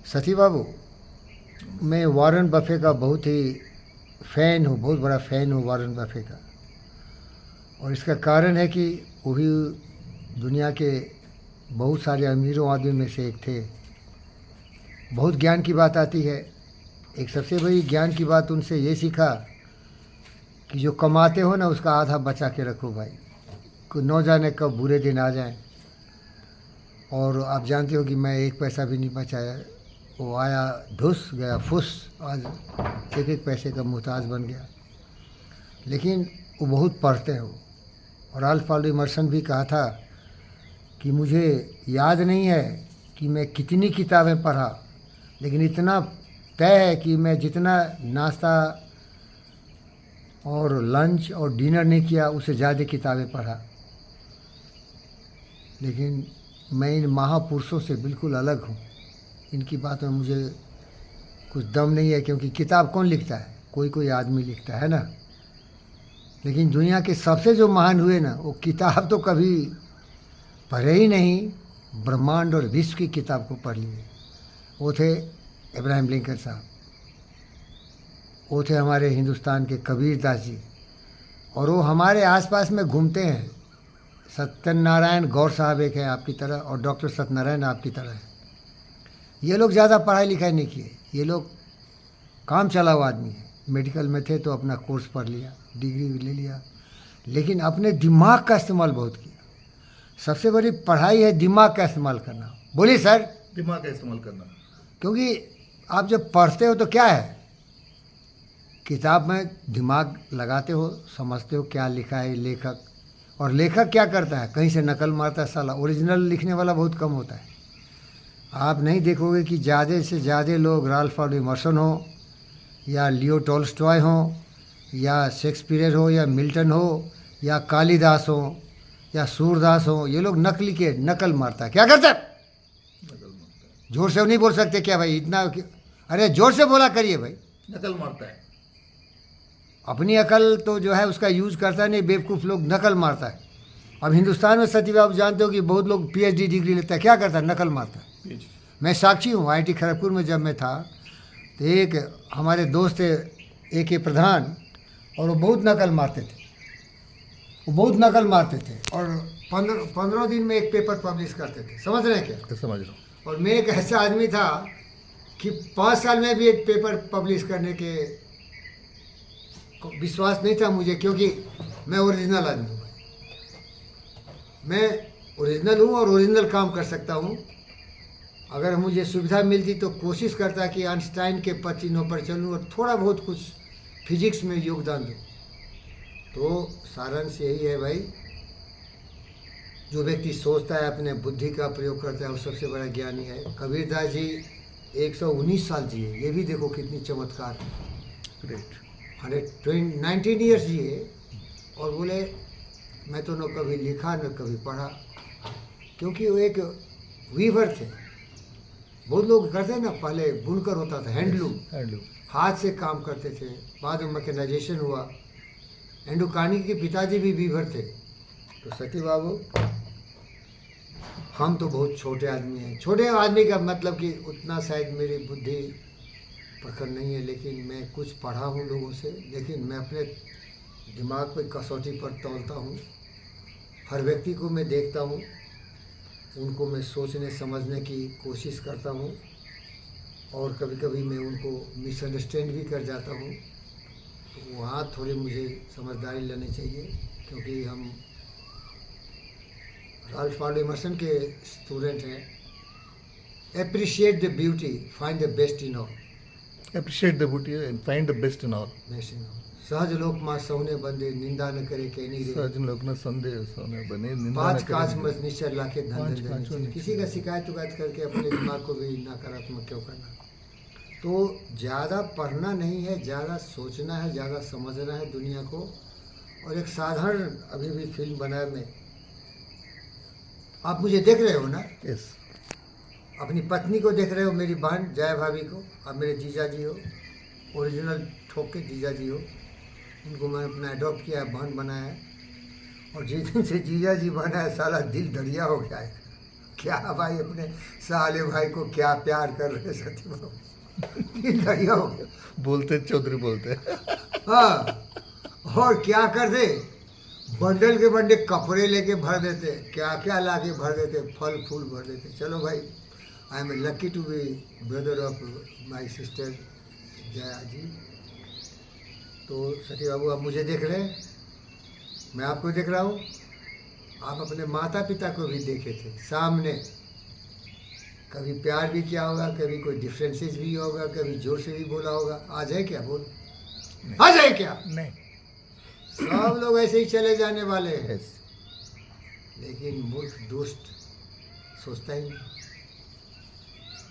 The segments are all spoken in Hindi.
सती बाबू, मैं वॉरेन बफे का बहुत ही फ़ैन हूँ, बहुत बड़ा फ़ैन हूँ वॉरेन बफे का। और इसका कारण है कि वो भी दुनिया के बहुत सारे अमीरों आदमी में से एक थे। बहुत ज्ञान की बात आती है। एक सबसे बड़ी ज्ञान की बात उनसे ये सीखा कि जो कमाते हो ना उसका आधा बचा के रखो भाई, को न जाने कब बुरे दिन आ जाएं। और आप जानते हो कि मैं एक पैसा भी नहीं बचाया। वो आया धुस गया फुस, आज एक एक पैसे का मोहताज बन गया। लेकिन वो बहुत पढ़ते हो। और राल्फ वॉल्डो इमर्सन भी कहा था कि मुझे याद नहीं है कि मैं कितनी किताबें पढ़ा, लेकिन इतना तय है कि मैं जितना नाश्ता और लंच और डिनर नहीं किया उससे ज़्यादा किताबें पढ़ा। लेकिन मैं इन महापुरुषों से बिल्कुल अलग हूँ। इनकी बात में मुझे कुछ दम नहीं है, क्योंकि किताब कौन लिखता है? कोई कोई आदमी लिखता है ना। लेकिन दुनिया के सबसे जो महान हुए ना, वो किताब तो कभी पढ़े ही नहीं, ब्रह्मांड और विश्व की किताब को पढ़ लिए। वो थे इब्राहिम लिंकन साहब, वो थे हमारे हिंदुस्तान के कबीर दास जी। और वो हमारे आसपास में घूमते हैं। सत्यनारायण गौर साहब एक है आपकी तरह, और डॉक्टर सत्यनारायण आपकी तरह है। ये लोग ज़्यादा पढ़ाई लिखाई नहीं किए, ये लोग काम चला हुआ आदमी है। मेडिकल में थे तो अपना कोर्स पढ़ लिया, डिग्री ले लिया, लेकिन अपने दिमाग का इस्तेमाल बहुत किया। सबसे बड़ी पढ़ाई है दिमाग का इस्तेमाल करना। बोलिए सर। दिमाग का इस्तेमाल करना। क्योंकि आप जब पढ़ते हो तो क्या है, किताब में दिमाग लगाते हो, समझते हो क्या लिखा है लेखक। और लेखक क्या करता है, कहीं से नकल मारता है साला। ओरिजिनल लिखने वाला बहुत कम होता है। आप नहीं देखोगे कि ज़्यादा से ज़्यादा लोग राल्फ वॉल्डो इमर्सन हो, या लियो टॉल्स्टॉय हो, या शेक्सपियर हो, या मिल्टन हो, या कालिदास हो, या सूरदास हो, ये लोग नकल मारता है। क्या करता है? जोर से नहीं बोल सकते क्या भाई इतना? अरे जोर से बोला करिए भाई। नकल मारता है। अपनी अकल तो जो है उसका यूज़ करता है नहीं, बेवकूफ़ लोग नकल मारता है। अब हिंदुस्तान में सती आप जानते हो कि बहुत लोग पीएचडी डिग्री लेता है, क्या करता है? नकल मारता है। मैं साक्षी हूँ। आईआईटी खड़गपुर में जब मैं था तो एक हमारे दोस्त थे AK प्रधान, और वो बहुत नकल मारते थे। वो बहुत नकल मारते थे और 15 दिन में एक पेपर पब्लिश करते थे। समझ रहे हैं क्या? समझ रहा हूँ। और मैं एक ऐसा आदमी था कि 5 साल में भी एक पेपर पब्लिश करने के विश्वास नहीं था मुझे, क्योंकि मैं ओरिजिनल आदमी हूँ। मैं ओरिजिनल हूँ और ओरिजिनल काम कर सकता हूँ। अगर मुझे सुविधा मिलती तो कोशिश करता कि आइंस्टाइन के पद चिन्हों पर चलूँ और थोड़ा बहुत कुछ फिजिक्स में योगदान दूँ। तो सारांश यही है भाई, जो व्यक्ति सोचता है, अपने बुद्धि का प्रयोग करता है, वो सबसे बड़ा ज्ञानी है। कबीरदास जी 119 साल जिए, ये भी देखो कितनी चमत्कार है। ग्रेट। 19 ईयर्स जिए और बोले मैं तो न कभी लिखा न कभी पढ़ा, क्योंकि वो एक वीवर थे। बहुत लोग करते हैं ना, पहले बुनकर होता था, हैंडलूम, हाथ से काम करते थे, बाद में मैकेनाइजेशन हुआ। एंड्रू कार्नेगी के पिताजी भी वीवर थे। तो सती बाबू, हम तो बहुत छोटे आदमी हैं। छोटे आदमी का मतलब कि उतना शायद मेरी बुद्धि प्रखर नहीं है, लेकिन मैं कुछ पढ़ा हूँ लोगों से। लेकिन मैं अपने दिमाग पे कसौटी पर तौलता हूँ। हर व्यक्ति को मैं देखता हूँ, उनको मैं सोचने समझने की कोशिश करता हूँ, और कभी कभी मैं उनको मिसअंडरस्टैंड भी कर जाता हूँ। तो वहाँ थोड़ी मुझे समझदारी लेनी चाहिए, क्योंकि हम राल्फ वॉल्डो इमर्सन के स्टूडेंट हैं। Appreciate the beauty, find the best in all. Appreciate the beauty and find the best in all. Best in all. सहज लोक माँ सौने बंदे, निंदा न करे कहनी रे। सज्जन लोग न संदेह सोने बने, निंदा न पाँच करें। काज मत निश्चय लाके धन पाँच धन काज धन। मत किसी का शिकायत उकायत करके अपने दिमाग को भी नकारात्मक क्यों करना? तो ज़्यादा पढ़ना नहीं है, ज़्यादा सोचना है, ज़्यादा समझना है दुनिया को। और एक साधारण अभी भी फिल्म बनाया मैं, आप मुझे देख रहे हो ना? Yes. अपनी पत्नी को देख रहे हो, मेरी बहन जया भाभी को। अब मेरे जीजा जी हो, ओरिजिनल ठोक के जीजा जी हो, उनको मैं अपना अडॉप्ट किया है, बहन बनाया है। और जिस दिन से जीजा जी बना है, साला दिल दरिया हो गया है। क्या भाई अपने साले भाई को क्या प्यार कर रहे सती बाबू। 3 घड़िया हो गया। बोलते चौधरी बोलते हाँ, और क्या करते, बंडल के बंडल कपड़े लेके भर देते, क्या क्या ला के भर देते, फल फूल भर देते। चलो भाई, I am lucky to be brother of my sister Jaya ji. तो सती बाबू आप मुझे देख रहे हैं, मैं आपको देख रहा हूँ। आप अपने माता पिता को भी देखे थे सामने, कभी प्यार भी किया होगा, कभी कोई डिफरेंसेस भी होगा, कभी जोर से भी बोला होगा। आज है क्या बोल, आज है क्या? नहीं। सब लोग ऐसे ही चले जाने वाले हैं। Yes. लेकिन मूर्ख दुष्ट सोचता ही नहीं।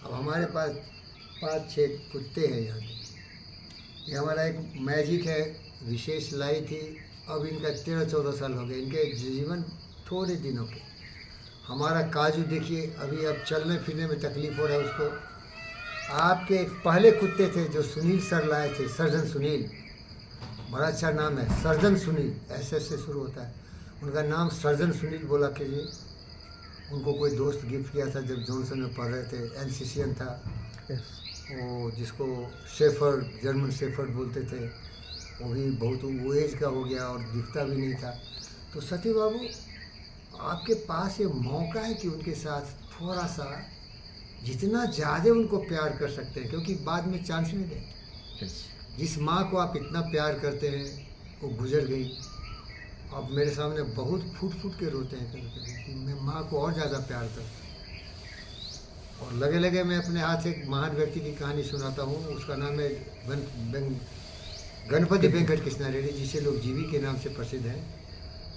अब हमारे पास 5-6 कुत्ते हैं यहाँ के। ये हमारा एक मैजिक है, विशेष लाई थी। अब इनका 13-14 साल हो गए, इनके जीवन थोड़े दिनों के। हमारा काजू देखिए, अभी अब चलने फिरने में तकलीफ हो रहा है उसको। आपके एक पहले कुत्ते थे जो सुनील सर लाए थे, सर्जन सुनील, बड़ा अच्छा नाम है, सर्जन सुनील, SS से शुरू होता है। उनका नाम सर्जन सुनील बोला कीजिए। उनको कोई दोस्त गिफ्ट किया था जब जॉनसन में पढ़ रहे थे। एनसीसीएन था Yes. वो, जिसको शेफर्ड, जर्मन शेफर्ड बोलते थे। वो भी बहुत वो एज का हो गया और दिखता भी नहीं था। तो सती बाबू, आपके पास ये मौका है कि उनके साथ थोड़ा सा, जितना ज़्यादा उनको प्यार कर सकते हैं, क्योंकि बाद में चांस नहीं देंगे। Yes. जिस माँ को आप इतना प्यार करते हैं वो गुजर गई। अब मेरे सामने बहुत फूट फूट के रोते हैं कभी कभी कि मैं माँ को और ज़्यादा प्यार करता हूँ। और लगे लगे मैं अपने हाथ से एक महान व्यक्ति की कहानी सुनाता हूँ। उसका नाम है गणपति वेंकट कृष्णा रेड्डी, जिसे लोग जीवी के नाम से प्रसिद्ध हैं।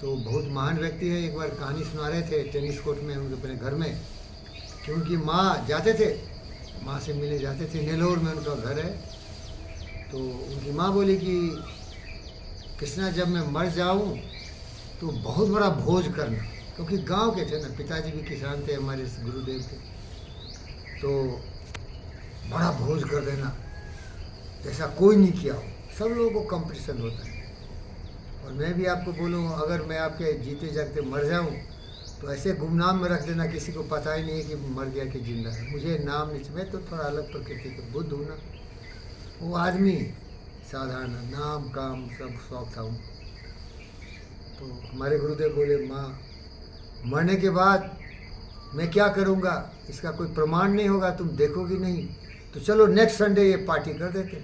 तो बहुत महान व्यक्ति है। एक बार कहानी सुना रहे थे टेनिस कोर्ट में उनके अपने घर में, कि उनकी माँ जाते थे, माँ से मिलने जाते थे। नेलोर में उनका घर है। तो उनकी माँ बोली कि कृष्णा, जब मैं मर जाऊं तो बहुत बड़ा भोज करना, क्योंकि गांव के थे ना, पिताजी भी किसान थे, हमारे गुरुदेव थे। तो बड़ा भोज कर देना, जैसा कोई नहीं किया हो। सब लोगों को कंपटीशन होता है। और मैं भी आपको बोलूँ, अगर मैं आपके जीते जागते मर जाऊँ तो ऐसे गुमनाम में रख देना, किसी को पता ही नहीं है कि मर गया कि जिंदा है। मुझे नाम नहीं, मैं तो थोड़ा अलग प्रकृति का बुद्ध हूँ ना, वो आदमी साधारण, नाम काम सब शौक था उनको। तो हमारे गुरुदेव बोले, माँ मरने के बाद मैं क्या करूँगा इसका कोई प्रमाण नहीं होगा, तुम देखोगी नहीं, तो चलो नेक्स्ट संडे ये पार्टी कर देते।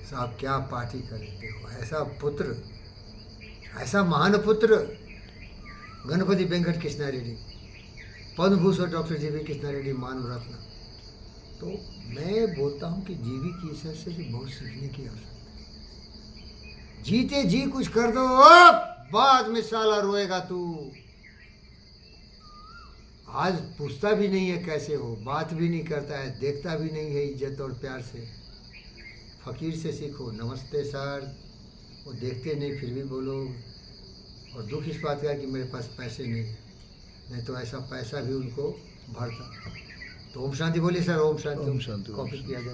साहब क्या पार्टी करें, देखो ऐसा पुत्र, ऐसा महान पुत्र गणपति वेंकट कृष्णा रेड्डी, पद्म भूषण डॉक्टर जीवी कृष्णा रेड्डी, मानव रत्न। तो मैं बोलता हूँ कि जीवी की ईश्वर से भी बहुत सीखने की आवश्यकता है। जीते जी कुछ कर दो, बाद में साला रोएगा तू। आज पूछता भी नहीं है कैसे हो, बात भी नहीं करता है, देखता भी नहीं है इज्जत और प्यार से। फकीर से सीखो, नमस्ते सर, वो देखते नहीं फिर भी बोलो। और दुख इस बात का है कि मेरे पास पैसे नहीं तो ऐसा पैसा भी उनको भरता। तो ओम शांति बोलिए सर। ओम शांति। ओम शांति। कॉपी किया जाए।